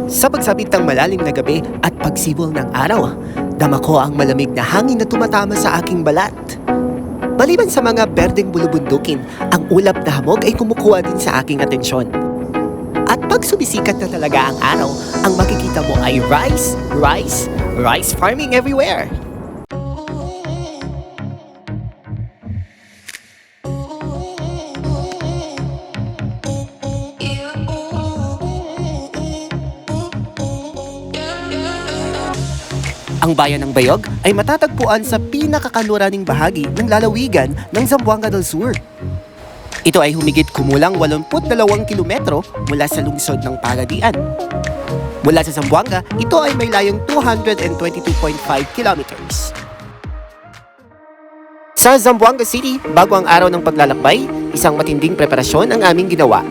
Sa pagsapit ng malalim na gabi at pagsibol ng araw, dama ko ang malamig na hangin na tumatama sa aking balat. Maliban sa mga berdeng bulubundukin, ang ulap na hamog ay kumukuha din sa aking atensyon. At pag sumisikat na talaga ang araw, ang makikita mo ay rice farming everywhere. Ang bayan ng Bayog ay matatagpuan sa pinakakanluraning bahagi ng lalawigan ng Zamboanga del Sur. Ito ay humigit kumulang 82 kilometro mula sa lungsod ng Pagadian. Mula sa Zamboanga, ito ay may layong 222.5 kilometers. Sa Zamboanga City, bago ang araw ng paglalakbay, isang matinding preparasyon ang aming ginawa.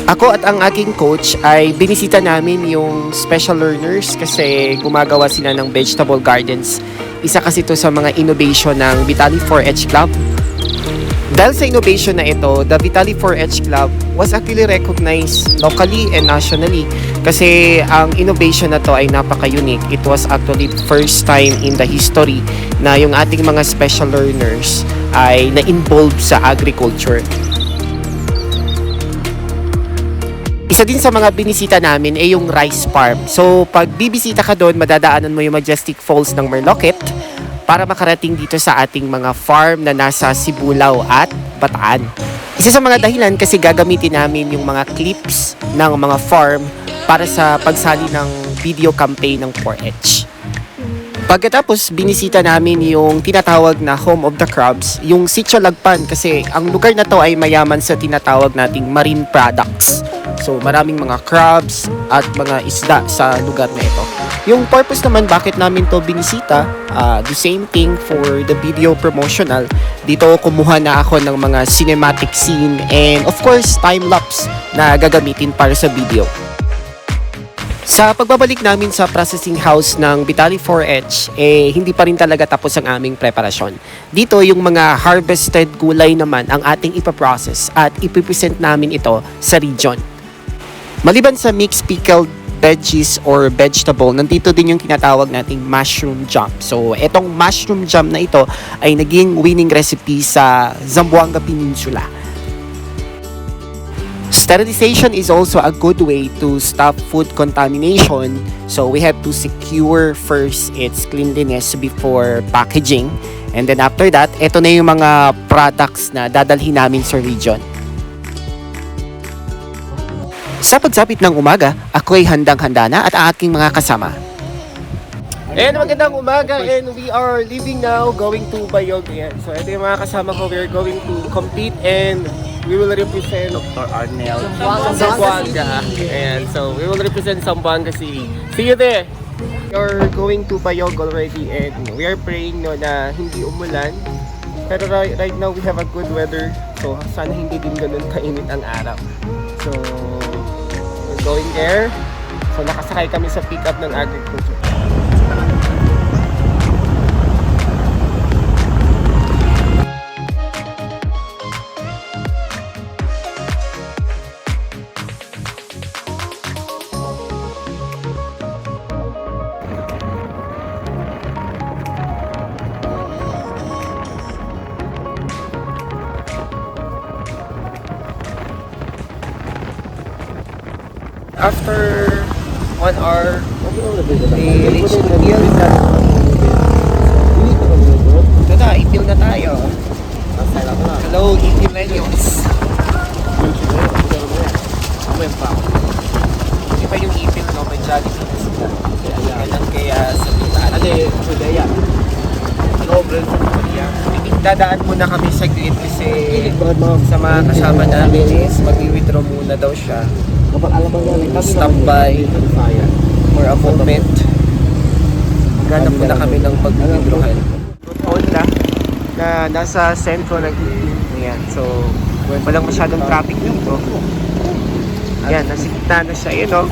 Ako at ang aking coach ay binisita namin yung special learners kasi gumagawa sila ng vegetable gardens. Isa kasi ito sa mga innovation ng Vitali 4H Club. Dahil sa innovation na ito, the Vitali 4H Club was actually recognized locally and nationally kasi ang innovation na to ay napaka-unique. It was actually the first time in the history na yung ating mga special learners ay na-involve sa agriculture. Isa din sa mga binisita namin ay yung rice farm. So, pag bibisita ka doon, madadaanan mo yung Majestic Falls ng Merloquet para makarating dito sa ating mga farm na nasa Sibulao at Bataan. Isa sa mga dahilan kasi gagamitin namin yung mga clips ng mga farm para sa pagsali ng video campaign ng 4H. Pagkatapos, binisita namin yung tinatawag na Home of the Crabs, yung Sitio Lagpan kasi ang lugar na to ay mayaman sa tinatawag nating marine products. So, maraming mga crabs at mga isda sa lugar na ito. Yung purpose naman bakit namin to binisita, the same thing for the video promotional. Dito kumuha na ako ng mga cinematic scene and of course, time-lapse na gagamitin para sa video. Sa pagbabalik namin sa processing house ng Vitali 4H, hindi pa rin talaga tapos ang aming preparasyon. Dito, yung mga harvested gulay naman ang ating ipaprocess at ipipresent namin ito sa region. Maliban sa mixed pickled veggies or vegetable, nandito din yung tinatawag nating mushroom jam. So, etong mushroom jam na ito ay naging winning recipe sa Zamboanga Peninsula. Sterilization is also a good way to stop food contamination. So, we have to secure first its cleanliness before packaging. And then after that, ito na yung mga products na dadalhin namin sa region. Sa pagsapit ng umaga, ako ay handang-handa na at ang aking mga kasama. And magandang umaga and we are leaving now going to Bayog. So ito yung mga kasama ko. We are going to compete and we will represent Dr. Arnel Zamboanga. And so we will represent Zamboanga City. See you there! We are going to Bayog already and we are praying na hindi umulan. Pero right now we have a good weather. So sana hindi din ganun kainit ang araw. So going there. So nakasakay kami sa pick-up ng agriculture. After 1 hour, we reached Ipil. Ito na, Ipil na tayo. Hello, Ipilenials. Hindi pa yung Ipil, no? May Jollibee na sila. Kailan kaya sa Pitaan. Dadaan muna kami sa grid kasi sa mga kasama namin is mag-withdraw muna daw siya. Stop by for a moment. Maghanap muna kami ng pag-withdrawal. Road na nasa sentro ng Ipil. Ayan, so walang masyadong traffic dito. Ayan, nasa gitna na siya. Ayan o.